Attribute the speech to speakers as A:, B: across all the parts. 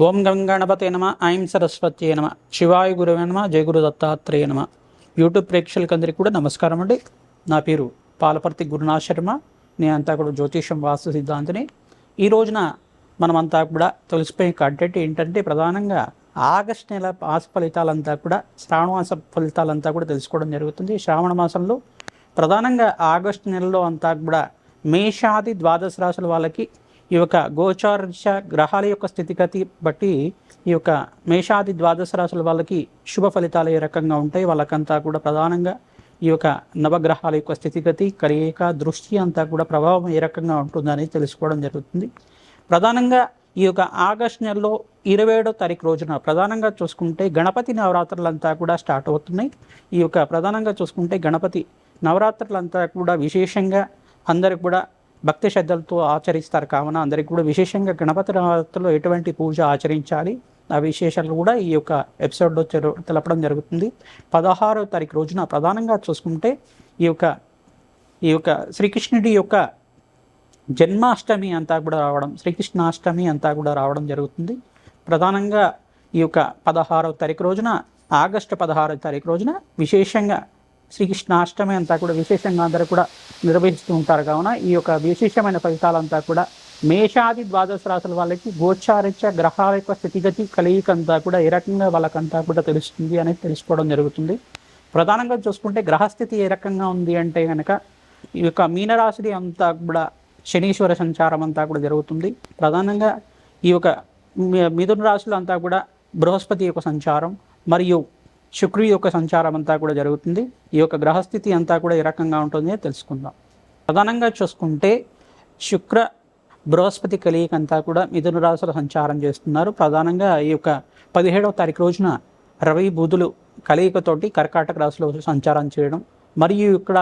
A: ఓం గం గణపతే నమ ఐం సరస్వత్యే నమ శివాయ గురువే నమ జయ గురు దత్తాత్రేయ నమ. యూట్యూబ్ ప్రేక్షకులందరికీ కూడా నమస్కారం అండి. నా పేరు పాలపర్తి గురునాథ్ శర్మ. నేనంతా కూడా జ్యోతిషం వాస్తు సిద్ధాంతిని. ఈ రోజున మనమంతా కూడా తెలిసిపోయే కంటెంట్ ఏంటంటే ప్రధానంగా ఆగస్టు నెల మాస ఫలితాలంతా కూడా శ్రావణ మాస ఫలితాలంతా కూడా తెలుసుకోవడం జరుగుతుంది. శ్రావణ మాసంలో ప్రధానంగా ఆగస్టు నెలలో అంతా కూడా మేషాది ద్వాదశ రాశుల వాళ్ళకి ఈ యొక్క గోచారశ గ్రహాల యొక్క స్థితిగతి బట్టి ఈ యొక్క మేషాది ద్వాదశ రాశుల వాళ్ళకి శుభ ఫలితాలు ఏ రకంగా ఉంటాయి, వాళ్ళకంతా కూడా ప్రధానంగా ఈ యొక్క నవగ్రహాల యొక్క స్థితిగతి కలయిక దృష్టి అంతా కూడా ప్రభావం ఏ రకంగా ఉంటుందని తెలుసుకోవడం జరుగుతుంది. ప్రధానంగా ఈ యొక్క ఆగస్టు నెలలో 27వ తారీఖు రోజున ప్రధానంగా చూసుకుంటే గణపతి నవరాత్రులంతా కూడా స్టార్ట్ అవుతున్నాయి. ఈ యొక్క ప్రధానంగా చూసుకుంటే గణపతి నవరాత్రులంతా కూడా విశేషంగా అందరికి కూడా భక్తి శ్రద్ధలతో ఆచరిస్తారు. కావున అందరికీ కూడా విశేషంగా గణపతి నవరాత్రుల్లో ఎటువంటి పూజ ఆచరించాలి ఆ విశేషాలు కూడా ఈ యొక్క ఎపిసోడ్లో తెలపడం జరుగుతుంది. 16వ తారీఖు రోజున ప్రధానంగా చూసుకుంటే ఈ యొక్క శ్రీకృష్ణుడి యొక్క జన్మాష్టమి అంతా కూడా రావడం, శ్రీకృష్ణాష్టమి అంతా కూడా రావడం జరుగుతుంది. ప్రధానంగా ఈ యొక్క 16వ తారీఖు రోజున ఆగస్టు 16వ తారీఖు రోజున విశేషంగా శ్రీకృష్ణాష్టమి అంతా కూడా విశేషంగా అందరూ కూడా నిర్వహిస్తూ ఉంటారు. కావున ఈ యొక్క విశేషమైన ఫలితాలంతా కూడా మేషాది ద్వాదశ రాశుల వాళ్ళకి గోచారిత్య గ్రహాల యొక్క స్థితిగతి కలయిక అంతా కూడా ఏ రకంగా వాళ్ళకంతా కూడా తెలుస్తుంది అనేది తెలుసుకోవడం జరుగుతుంది. ప్రధానంగా చూసుకుంటే గ్రహస్థితి ఏ రకంగా ఉంది అంటే కనుక ఈ యొక్క మీనరాశి అంతా కూడా శనీశ్వర సంచారం అంతా కూడా జరుగుతుంది. ప్రధానంగా ఈ యొక్క మిథున రాశులు అంతా కూడా బృహస్పతి యొక్క సంచారం మరియు శుక్రుడి యొక్క సంచారం అంతా కూడా జరుగుతుంది. ఈ యొక్క గ్రహస్థితి అంతా కూడా ఏ రకంగా ఉంటుందో తెలుసుకుందాం. ప్రధానంగా చూసుకుంటే శుక్ర బృహస్పతి కలయిక అంతా కూడా మిథున రాశుల సంచారం చేస్తున్నారు. ప్రధానంగా ఈ యొక్క 17వ తారీఖు రోజున రవి బుధులు కలయికతోటి కర్కాటక రాశిలో సంచారం చేయడం, మరియు ఇక్కడ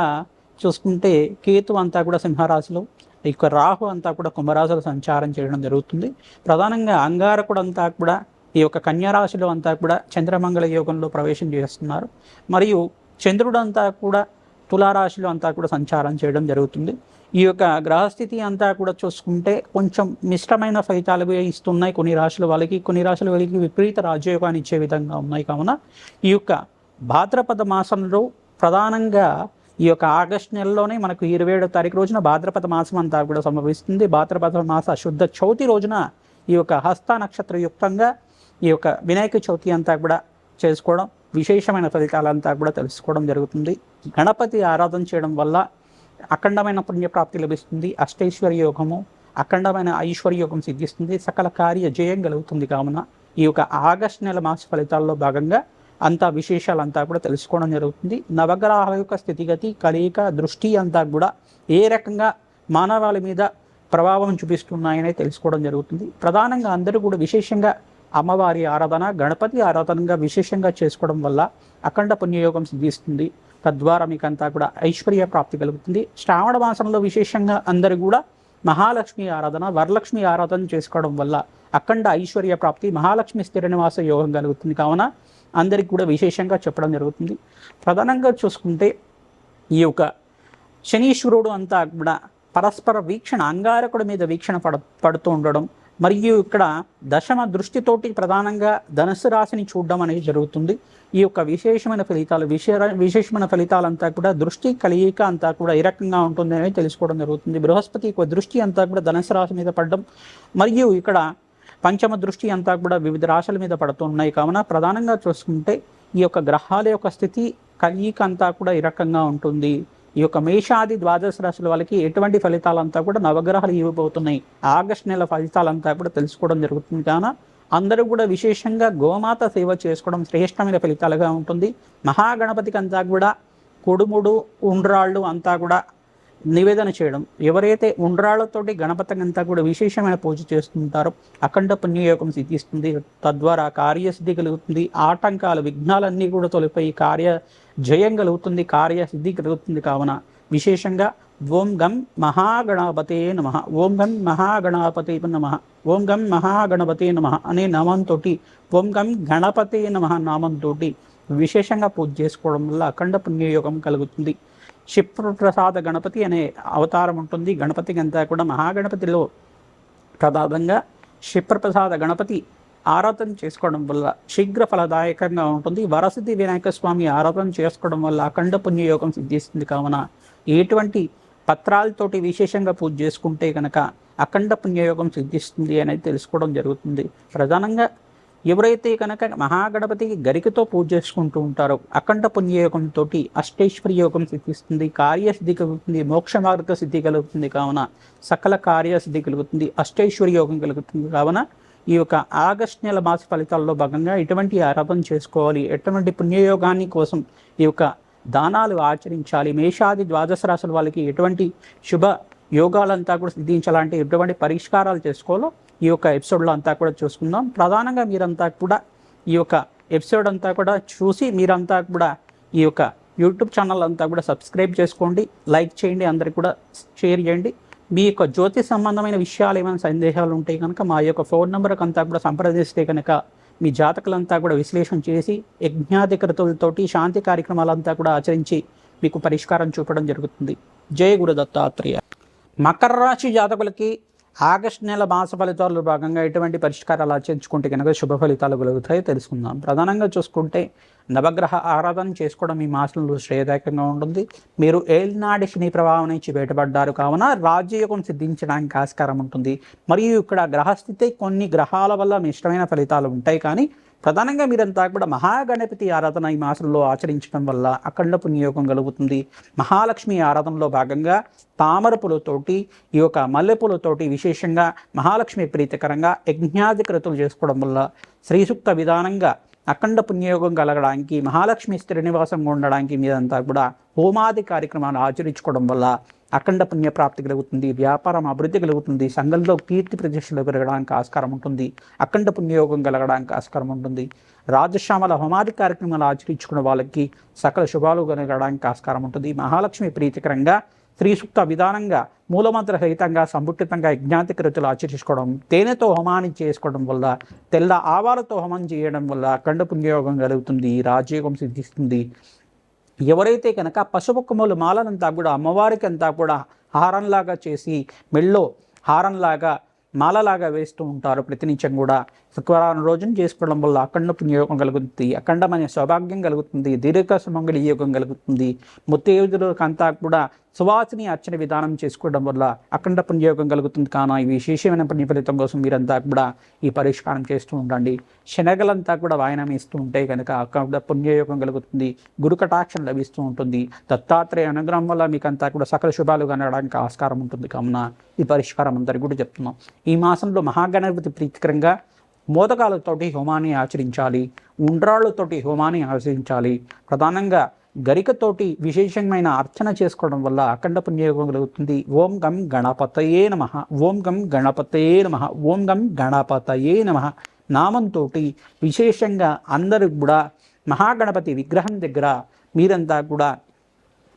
A: చూసుకుంటే కేతు అంతా కూడా సింహరాశిలో, ఈ యొక్క రాహు అంతా కూడా కుంభరాశిలో సంచారం చేయడం జరుగుతుంది. ప్రధానంగా అంగారకుడు అంతా కూడా ఈ యొక్క కన్యారాశిలో అంతా కూడా చంద్రమంగళ యోగంలో ప్రవేశం చేస్తున్నారు, మరియు చంద్రుడు అంతా కూడా తులారాశిలో అంతా కూడా సంచారం చేయడం జరుగుతుంది. ఈ యొక్క గ్రహస్థితి అంతా కూడా చూసుకుంటే కొంచెం మిశ్రమైన ఫలితాలు ఇస్తున్నాయి కొన్ని రాశుల వాళ్ళకి, కొన్ని రాశుల వాళ్ళకి విపరీత రాజయోగాన్ని ఇచ్చే విధంగా ఉన్నాయి. కావున ఈ యొక్క భాద్రపద మాసంలో ప్రధానంగా ఈ యొక్క ఆగస్టు నెలలోనే మనకు 27వ తారీఖు రోజున భాద్రపద మాసం అంతా కూడా సంభవిస్తుంది. భాద్రపద మాస శుద్ధ చవితి రోజున ఈ యొక్క హస్త నక్షత్ర యుక్తంగా ఈ యొక్క వినాయక చవితి అంతా కూడా చేసుకోవడం, విశేషమైన ఫలితాలంతా కూడా తెలుసుకోవడం జరుగుతుంది. గణపతి ఆరాధన చేయడం వల్ల అఖండమైన పుణ్యప్రాప్తి లభిస్తుంది, అష్టైశ్వర్య యోగము, అఖండమైన ఐశ్వర్య యోగం సిద్ధిస్తుంది, సకల కార్య జయం కలుగుతుంది. కావున ఈ యొక్క ఆగస్టు నెల మాస ఫలితాల్లో భాగంగా అంతా విశేషాలంతా కూడా తెలుసుకోవడం జరుగుతుంది. నవగ్రహాల యొక్క స్థితిగతి కలయిక దృష్టి అంతా కూడా ఏ రకంగా మానవాళి మీద ప్రభావం చూపిస్తున్నాయనే తెలుసుకోవడం జరుగుతుంది. ప్రధానంగా అందరూ కూడా విశేషంగా అమ్మవారి ఆరాధన, గణపతి ఆరాధనగా విశేషంగా చేసుకోవడం వల్ల అఖండ పుణ్యయోగం సిద్ధిస్తుంది. తద్వారా మీకంతా కూడా ఐశ్వర్య ప్రాప్తి కలుగుతుంది. శ్రావణ మాసంలో విశేషంగా అందరూ కూడా మహాలక్ష్మి ఆరాధన, వరలక్ష్మి ఆరాధన చేసుకోవడం వల్ల అఖండ ఐశ్వర్య ప్రాప్తి, మహాలక్ష్మి స్థిర నివాస యోగం కలుగుతుంది. కావున అందరికి కూడా విశేషంగా చెప్పడం జరుగుతుంది. ప్రధానంగా చూసుకుంటే ఈ యొక్క శనీశ్వరుడు అంతా కూడా పరస్పర వీక్షణ, అంగారకుడి మీద వీక్షణ పడుతూ ఉండడం, మరియు ఇక్కడ దశమ దృష్టితోటి ప్రధానంగా ధనుసు రాశిని చూడడం అనేది జరుగుతుంది. ఈ యొక్క విశేషమైన ఫలితాలంతా కూడా దృష్టి కలయిక అంతా కూడా ఏ రకంగా ఉంటుంది అనేది తెలుసుకోవడం జరుగుతుంది. బృహస్పతి యొక్క దృష్టి అంతా కూడా ధనుసు రాశి మీద పడడం, మరియు ఇక్కడ పంచమ దృష్టి అంతా కూడా వివిధ రాశుల మీద పడుతున్నాయి. కావున ప్రధానంగా చూసుకుంటే ఈ యొక్క గ్రహాల యొక్క స్థితి కలయిక అంతా కూడా ఏ రకంగా ఉంటుంది, ఈ యొక్క మేషాది ద్వాదశ రాశుల వాళ్ళకి ఎటువంటి ఫలితాలంతా కూడా నవగ్రహాలు ఇవ్వబోతున్నాయి, ఆగస్టు నెల ఫలితాలంతా కూడా తెలుసుకోవడం జరుగుతుంది. కావున అందరూ కూడా విశేషంగా గోమాత సేవ చేసుకోవడం శ్రేష్టమైన ఫలితాలుగా ఉంటుంది. మహాగణపతికి అంతా కూడా కుడుముడు ఉండ్రాళ్ళు అంతా కూడా నివేదన చేయడం, ఎవరైతే ఉండ్రాళ్లతోటి గణపతికి అంతా కూడా విశేషమైన పూజ చేస్తుంటారో అఖండ పుణ్యయోగం సిద్ధిస్తుంది. తద్వారా కార్యసిద్ధి కలుగుతుంది, ఆటంకాలు విఘ్నాలన్నీ కూడా తొలిపోయి కార్య జయం కలుగుతుంది, కార్యసిద్ధి కలుగుతుంది. కావున విశేషంగా ఓం గం మహాగణపతే నమః, ఓం గం మహాగణపతే నమః, ఓం గం మహాగణపతే నమః అనే నామంతో, ఓం గం గణపతే నమః నామంతో విశేషంగా పూజ చేసుకోవడం వల్ల అఖండ పుణ్యయోగం కలుగుతుంది. క్షిప్రప్రసాద గణపతి అనే అవతారం ఉంటుంది. గణపతికి అంతా కూడా మహాగణపతిలో ప్రధానంగా క్షిప్రప్రసాద గణపతి ఆరాధన చేసుకోవడం వల్ల శీఘ్ర ఫలదాయకంగా ఉంటుంది. వరసిద్ధి వినాయక స్వామి ఆరాధన చేసుకోవడం వల్ల అఖండ పుణ్యయోగం సిద్ధిస్తుంది. కావున ఎటువంటి పత్రాలతోటి విశేషంగా పూజ చేసుకుంటే కనుక అఖండ పుణ్యయోగం సిద్ధిస్తుంది అనేది తెలుసుకోవడం జరుగుతుంది. ప్రధానంగా ఎవరైతే కనుక మహాగణపతికి గరికతో పూజ చేసుకుంటూ ఉంటారో అఖండ పుణ్యయోగంతో అష్టైశ్వర్య యోగం సిద్ధిస్తుంది, కార్యసిద్ధి కలుగుతుంది, మోక్ష మార్గ సిద్ధి కలుగుతుంది. కావున సకల కార్యసిద్ధి కలుగుతుంది, అష్టైశ్వర్య యోగం కలుగుతుంది. కావున ఈ యొక్క ఆగస్టు నెల మాస ఫలితాల్లో భాగంగా ఎటువంటి ఆరాధన చేసుకోవాలి, ఎటువంటి పుణ్యయోగాన్ని కోసం ఈ యొక్క దానాలు ఆచరించాలి, మేషాది ద్వాదశ రాశుల వాళ్ళకి ఎటువంటి శుభ యోగాలంతా కూడా సిద్ధించాలంటే ఎటువంటి పరిష్కారాలు చేసుకోవాలో ఈ యొక్క ఎపిసోడ్లో అంతా కూడా చూసుకుందాం. ప్రధానంగా మీరంతా కూడా ఈ యొక్క ఎపిసోడ్ అంతా కూడా చూసి మీరంతా కూడా ఈ యొక్క యూట్యూబ్ ఛానల్ అంతా కూడా సబ్స్క్రైబ్ చేసుకోండి, లైక్ చేయండి, అందరికి కూడా షేర్ చేయండి. మీ యొక్క జ్యోతి సంబంధమైన విషయాలు ఏమైనా సందేహాలు ఉంటే కనుక మా యొక్క ఫోన్ నెంబర్కి అంతా కూడా సంప్రదిస్తే కనుక మీ జాతకులంతా కూడా విశ్లేషణ చేసి యజ్ఞాధికృతులతోటి శాంతి కార్యక్రమాలంతా కూడా ఆచరించి మీకు పరిష్కారం చూపడం జరుగుతుంది. జయ గురు దత్తాత్రేయ. మకర రాశి జాతకులకి ఆగస్టు నెల మాస ఫలితాల్లో భాగంగా ఎటువంటి పరిష్కారాలు ఆచరించుకుంటే కనుక శుభ ఫలితాలు కలుగుతాయో తెలుసుకుందాం. ప్రధానంగా చూసుకుంటే నవగ్రహ ఆరాధన చేసుకోవడం ఈ మాసంలో శ్రేయదాయకంగా ఉంటుంది. మీరు ఏలినాటి శని ప్రభావం నుంచి బయటపడ్డారు కావున రాజ్యయోగం సిద్ధించడానికి ఆస్కారం ఉంటుంది. మరియు ఇక్కడ గ్రహస్థితి కొన్ని గ్రహాల వల్ల మిశ్రమైన ఫలితాలు ఉంటాయి. కానీ ప్రధానంగా మీరంతా కూడా మహాగణపతి ఆరాధన ఈ మాసంలో ఆచరించడం వల్ల అఖండ పుణ్యయోగం కలుగుతుంది. మహాలక్ష్మి ఆరాధనలో భాగంగా తామర పూలతోటి ఈ యొక్క మల్లెపూలతోటి విశేషంగా మహాలక్ష్మి ప్రీతికరంగా యజ్ఞాధికృతులు చేసుకోవడం వల్ల శ్రీసూక్త విధానంగా అఖండ పుణ్యయోగం కలగడానికి, మహాలక్ష్మి స్థిరనివాసంగా ఉండడానికి మీరంతా కూడా హోమాది కార్యక్రమాలు ఆచరించుకోవడం వల్ల అఖండ పుణ్యప్రాప్తి కలుగుతుంది, వ్యాపారం అభివృద్ధి కలుగుతుంది, సంఘంలో కీర్తి ప్రతిష్టలు పెరగడానికి ఆస్కారం ఉంటుంది, అఖండ పుణ్యయోగం కలగడానికి ఆస్కారం ఉంటుంది. రాజశ్యామల హోమాది కార్యక్రమాలు ఆచరించుకున్న వాళ్ళకి సకల శుభాలు కలగడానికి ఆస్కారం ఉంటుంది. మహాలక్ష్మి ప్రీతికరంగా శ్రీసూక్త విధానంగా మూలమంత్ర సహితంగా సంపుటితంగా యజ్ఞాధికృతులు ఆచరించుకోవడం, తేనెతో హోమాన్ని చేసుకోవడం వల్ల, తెల్ల ఆవాలతో హోమం చేయడం వల్ల అఖండ పుణ్యయోగం కలుగుతుంది, రాజయోగం సిద్ధిస్తుంది. ఎవరైతే కనుక పసుపు కొమ్ములు మాలనంతా కూడా అమ్మవారికి అంతా కూడా హారంలాగా చేసి మెళ్ళో హారంలాగా మాలలాగా వేస్తూ ఉంటారు ప్రతినిత్యం కూడా, శుక్రవారం రోజున చేసుకోవడం వల్ల అఖండ పుణ్యయోగం కలుగుతుంది, అఖండమైన సౌభాగ్యం కలుగుతుంది, దీర్ఘ సుమంగళి యోగం కలుగుతుంది. ముత్తైదులకంతా కూడా సువాసిని అర్చన విధానం చేసుకోవడం వల్ల అఖండ పుణ్యయోగం కలుగుతుంది. కావున ఈ విశేషమైన పుణ్య ఫలితం కోసం మీరంతా కూడా ఈ పరిష్కారం చేస్తూ ఉండండి. శనగలంతా కూడా వాయనం ఇస్తూ ఉంటే కనుక అఖండ పుణ్యయోగం కలుగుతుంది, గురు కటాక్షం లభిస్తూ ఉంటుంది. దత్తాత్రేయ అనుగ్రహం వల్ల మీకంతా కూడా సకల శుభాలు కనడానికి ఆస్కారం ఉంటుంది. కావున ఈ పరిష్కారం అందరికీ కూడా చెప్తున్నాం. ఈ మాసంలో మహాగణపతి ప్రీతికరంగా మోదకాలతోటి హోమాన్ని ఆచరించాలి, ఉండ్రాళ్ళతోటి హోమాన్ని ఆచరించాలి. ప్రధానంగా గరికతోటి విశేషమైన అర్చన చేసుకోవడం వల్ల అఖండ పుణ్యయోగం కలుగుతుంది. ఓం గం గణపతయే నమః, ఓం గం గణపతయే నమః, ఓం గం గణపతయే నమః నామంతో విశేషంగా అందరూ కూడా మహాగణపతి విగ్రహం దగ్గర మీరంతా కూడా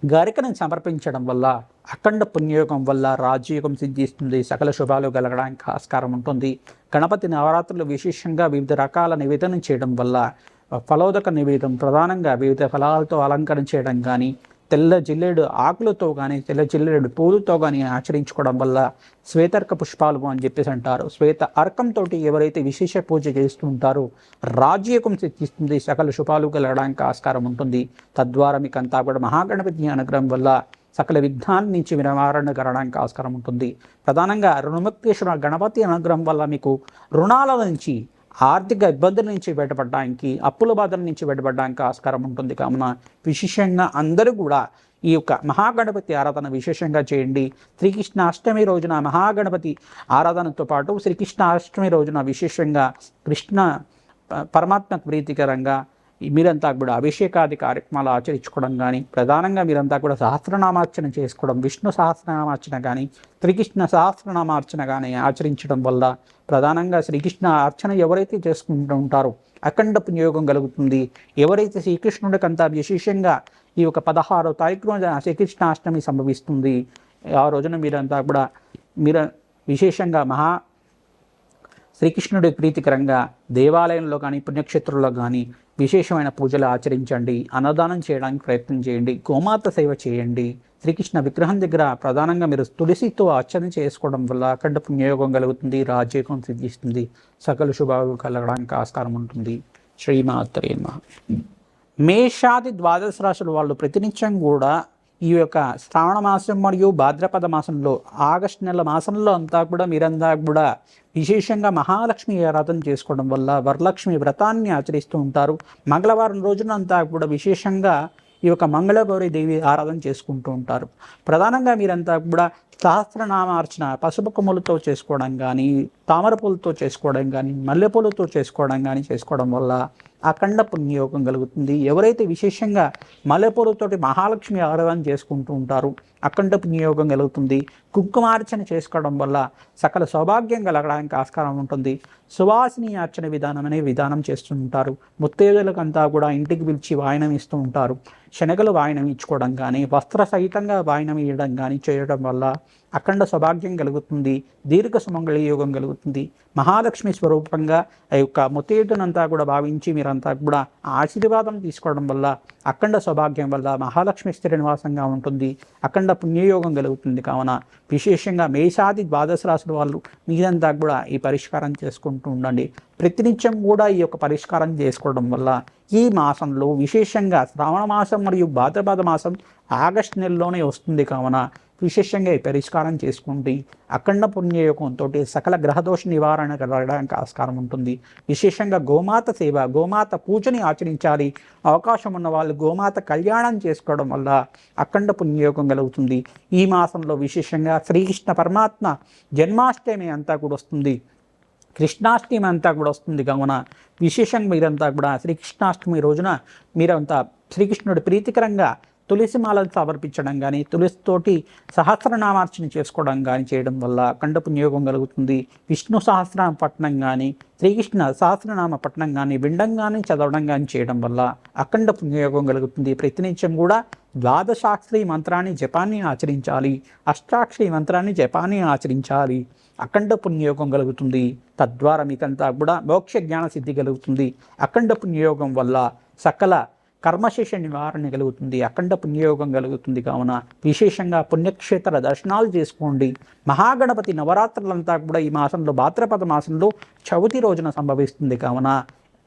A: గరికను సమర్పించడం వల్ల అఖండ పుణ్యయోగం వల్ల రాజయోగం సిద్ధిస్తుంది, సకల శుభాలు కలగడానికి ఆస్కారం ఉంటుంది. గణపతి నవరాత్రులు విశేషంగా వివిధ రకాల నివేదన చేయడం వల్ల ఫలోదక నివేదం ప్రధానంగా వివిధ ఫలాలతో అలంకరణ చేయడం కానీ, తెల్ల జిల్లేడు ఆకులతో కానీ, తెల్ల జిల్లేడు పూలతో కానీ ఆచరించుకోవడం వల్ల శ్వేతర్క పుష్పాలు అని చెప్పేసి అంటారు. శ్వేత అర్కంతో ఎవరైతే విశేష పూజ చేస్తూ ఉంటారో రాజ్యకం సిద్ధిస్తుంది, సకల శుభాలు కలగడానికి ఆస్కారం ఉంటుంది. తద్వారా మీకు అంతా కూడా మహాగణపతి అనుగ్రహం వల్ల సకల విఘ్నాల నుంచి నివారణ కలగడానికి ఆస్కారం ఉంటుంది. ప్రధానంగా రుణముక్తేశ్వర గణపతి అనుగ్రహం వల్ల మీకు రుణాల నుంచి, ఆర్థిక ఇబ్బందుల నుంచి బయటపడడానికి, అప్పుల బాధల నుంచి బయటపడడానికి ఆస్కారం ఉంటుంది. కావున విశేషంగా అందరూ కూడా ఈ యొక్క మహాగణపతి ఆరాధన విశేషంగా చేయండి. శ్రీకృష్ణ అష్టమి రోజున మహాగణపతి ఆరాధనతో పాటు శ్రీకృష్ణ అష్టమి రోజున విశేషంగా కృష్ణ పరమాత్మ ప్రీతికరంగా మీరంతా కూడా అభిషేకాది కార్యక్రమాలు ఆచరించుకోవడం కానీ, ప్రధానంగా మీరంతా కూడా సహస్రనామార్చన చేసుకోవడం, విష్ణు సహస్రనామార్చన కానీ, శ్రీకృష్ణ సహస్రనామార్చన కానీ ఆచరించడం వల్ల ప్రధానంగా శ్రీకృష్ణ అర్చన ఎవరైతే చేసుకుంటూ ఉంటారో అఖండ పుణ్యయోగం కలుగుతుంది. ఎవరైతే శ్రీకృష్ణుడికి అంతా విశేషంగా ఈ యొక్క 16వ తారీఖు రోజున శ్రీకృష్ణ అష్టమి సంభవిస్తుంది. ఆ రోజున మీరంతా కూడా విశేషంగా శ్రీకృష్ణుడి ప్రీతికరంగా దేవాలయంలో కానీ, పుణ్యక్షేత్రంలో కానీ విశేషమైన పూజలు ఆచరించండి, అన్నదానం చేయడానికి ప్రయత్నం చేయండి, గోమాత సేవ చేయండి. శ్రీకృష్ణ విగ్రహం దగ్గర ప్రధానంగా మీరు తులసితో అర్చన చేసుకోవడం వల్ల అఖండ పుణ్యయోగం కలుగుతుంది, రాజయోగం సిద్ధిస్తుంది, సకల శుభాలు కలగడానికి ఆస్కారం ఉంటుంది. శ్రీమాత్రే నమః. మేషాది ద్వాదశ రాశుల వాళ్ళు ప్రతినిత్యం కూడా ఈ యొక్క శ్రావణ మాసం మరియు భాద్రపద మాసంలో ఆగస్టు నెల మాసంలో అంతా కూడా మీరంతా కూడా విశేషంగా మహాలక్ష్మి ఆరాధన చేసుకోవడం వల్ల వరలక్ష్మి వ్రతాన్ని ఆచరిస్తూ ఉంటారు. మంగళవారం రోజున అంతా కూడా విశేషంగా ఈ యొక్క మంగళగౌరి దేవి ఆరాధన చేసుకుంటూ ఉంటారు. ప్రధానంగా మీరంతా కూడా సహస్రనామార్చన పసుపు కొమ్ములతో చేసుకోవడం కానీ, తామర పూలతో చేసుకోవడం కానీ, మల్లెపూలతో చేసుకోవడం కానీ చేసుకోవడం వల్ల అఖండ పుణ్యయోగం కలుగుతుంది. ఎవరైతే విశేషంగా మల్లెపూలతోటి మహాలక్ష్మి ఆరాధన చేసుకుంటూ ఉంటారో అఖండ పుణ్యయోగం కలుగుతుంది. కుంకుమార్చన చేసుకోవడం వల్ల సకల సౌభాగ్యం కలగడానికి ఆస్కారం ఉంటుంది. సువాసిని అర్చన విధానం అనే విధానం చేస్తుంటారు. ముత్తైదులకంతా కూడా ఇంటికి పిలిచి వాయనం ఇస్తూ ఉంటారు. శనగలు వాయనం ఇచ్చుకోవడం కానీ, వస్త్ర సహితంగా వాయనం ఇవ్వడం కానీ చేయడం వల్ల అఖండ సౌభాగ్యం కలుగుతుంది, దీర్ఘ సుమంగళ యోగం కలుగుతుంది. మహాలక్ష్మి స్వరూపంగా ఆ యొక్క ముత్తైదునంతా కూడా భావించి మీరంతా కూడా ఆశీర్వాదం తీసుకోవడం వల్ల అఖండ సౌభాగ్యం వల్ల మహాలక్ష్మి స్థిర నివాసంగా ఉంటుంది, అఖండ పుణ్యయోగం కలుగుతుంది. కావున విశేషంగా మేషాది ద్వాదశ రాశుల వాళ్ళు మీరంతా కూడా ఈ పరిష్కారం చేసుకుంటూ ఉండండి. ప్రతినిత్యం కూడా ఈ యొక్క పరిష్కారం చేసుకోవడం వల్ల ఈ మాసంలో విశేషంగా శ్రావణ మాసం మరియు భాద్రపద మాసం ఆగస్టు నెలలోనే వస్తుంది. కావున విశేషంగా ఈ పరిష్కారం చేసుకుంటే అఖండ పుణ్యయోగంతో సకల గ్రహదోష నివారణ కలగడానికి ఆస్కారం ఉంటుంది. విశేషంగా గోమాత సేవ, గోమాత పూజని ఆచరించాలి. అవకాశం ఉన్న వాళ్ళు గోమాత కళ్యాణం చేసుకోవడం వల్ల అఖండ పుణ్యయోగం కలుగుతుంది. ఈ మాసంలో విశేషంగా శ్రీకృష్ణ పరమాత్మ జన్మాష్టమి అంతా కూడా వస్తుంది, కృష్ణాష్టమి అంతా కూడా వస్తుంది. కావున విశేషంగా మీరంతా కూడా శ్రీకృష్ణాష్టమి రోజున మీరంతా శ్రీకృష్ణుడి ప్రీతికరంగా తులసి మాలను సమర్పించడం కానీ, తులసితోటి సహస్రనామార్చన చేసుకోవడం కానీ చేయడం వల్ల అఖండ పుణ్యయోగం కలుగుతుంది. విష్ణు సహస్రనామ పఠనం కానీ, శ్రీకృష్ణ సహస్రనామ పఠనం కానీ, వినడం కానీ చదవడం కానీ చేయడం వల్ల అఖండ పుణ్యయోగం కలుగుతుంది. ప్రతినిత్యం కూడా ద్వాదశాక్షరి మంత్రాన్ని జపాన్ని ఆచరించాలి, అష్టాక్షరి మంత్రాన్ని జపాన్ని ఆచరించాలి. అఖండ పుణ్యయోగం కలుగుతుంది. తద్వారా మీకంతా కూడా మోక్ష జ్ఞాన సిద్ధి కలుగుతుంది. అఖండ పుణ్యయోగం వల్ల సకల కర్మశేష నివారణ కలుగుతుంది, అఖండ పుణ్యయోగం కలుగుతుంది. కావున విశేషంగా పుణ్యక్షేత్ర దర్శనాలు చేసుకోండి. మహాగణపతి నవరాత్రులంతా కూడా ఈ మాసంలో భాద్రపద మాసంలో చవితి రోజున సంభవిస్తుంది. కావున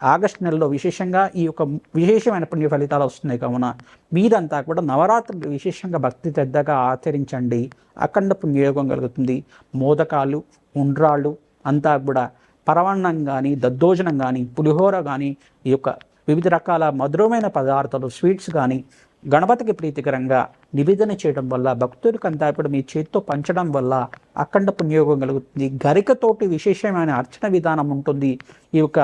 A: ఆగస్టు నెలలో విశేషంగా ఈ యొక్క విశేషమైన పుణ్య ఫలితాలు వస్తున్నాయి. కావున మీరంతా కూడా నవరాత్రులు విశేషంగా భక్తి శ్రద్ధగా ఆచరించండి. అఖండ పుణ్యయోగం కలుగుతుంది. మోదకాలు, ఉండ్రాళ్ళు అంతా కూడా పరవన్నం కానీ, దద్దోజనం కానీ, పులిహోర కానీ, ఈ యొక్క వివిధ రకాల మధురమైన పదార్థాలు, స్వీట్స్ కానీ గణపతికి ప్రీతికరంగా నివేదన చేయడం వల్ల, భక్తులకంతా కూడా మీ చేతితో పంచడం వల్ల అఖండ పుణ్యయోగం కలుగుతుంది. గరికతోటి విశేషమైన అర్చన విధానం ఉంటుంది. ఈ యొక్క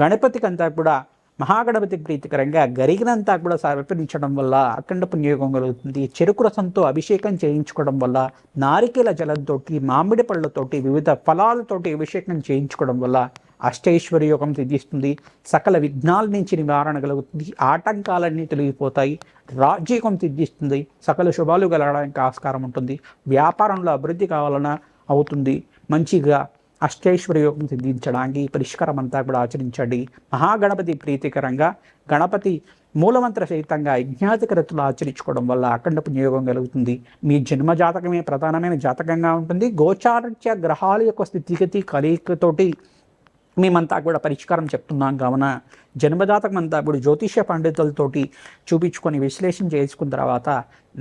A: గణపతికి అంతా కూడా మహాగణపతికి ప్రీతికరంగా గరిగినంతా కూడా సమర్పించడం వల్ల అఖండ పుణ్యయోగం కలుగుతుంది. చెరుకు రసంతో అభిషేకం చేయించుకోవడం వల్ల, నారికేల జలంతో, మామిడి పళ్ళతోటి, వివిధ ఫలాలతోటి అభిషేకం చేయించుకోవడం వల్ల అష్టైశ్వర్య యోగం సిద్ధిస్తుంది. సకల విఘ్నాల నుంచి నివారణ కలుగుతుంది. ఆటంకాలన్నీ తొలగిపోతాయి. రాజ్యయోగం సిద్ధిస్తుంది. సకల శుభాలు కలగడానికి ఆస్కారం ఉంటుంది. వ్యాపారంలో అభివృద్ధి కావాలన్నా అవుతుంది. మంచిగా అష్టైశ్వర్య యోగం సిద్ధించడానికి పరిష్కారం అంతా కూడా ఆచరించండి. మహాగణపతి ప్రీతికరంగా గణపతి మూలమంత్ర సహితంగా యజ్ఞాతికరతులు ఆచరించుకోవడం వల్ల అఖండ పుణ్యయోగం కలుగుతుంది. మీ జన్మ జాతకమే ప్రధానమైన జాతకంగా ఉంటుంది. గోచారత్య గ్రహాల యొక్క స్థితిగతి కలయికతోటి మేమంతా కూడా పరిష్కారం చెప్తున్నాం. కావున జన్మజాతకం అంతా కూడా జ్యోతిష్య పండితులతోటి చూపించుకొని విశ్లేషణ చేసుకున్న తర్వాత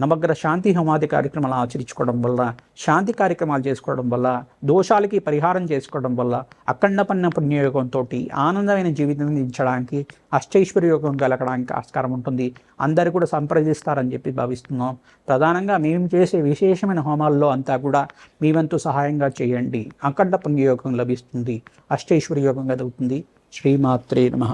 A: నవగ్రహ శాంతి హోమాది కార్యక్రమాలు ఆచరించుకోవడం వల్ల, శాంతి కార్యక్రమాలు చేసుకోవడం వల్ల, దోషాలకి పరిహారం చేసుకోవడం వల్ల అఖండ పుణ్యయోగంతో ఆనందమైన జీవితం అందించడానికి, అష్టైశ్వర్య యోగం కలగడానికి ఆస్కారం ఉంటుంది. అందరూ కూడా సంప్రదిస్తారని చెప్పి భావిస్తున్నాం. ప్రధానంగా మేము చేసే విశేషమైన హోమాల్లో అంతా కూడా మీ వంతు సహాయంగా చేయండి. అఖండ పుణ్యయోగం లభిస్తుంది, అష్టైశ్వర్య యోగం కలుగుతుంది. శ్రీమాత్రే నమః.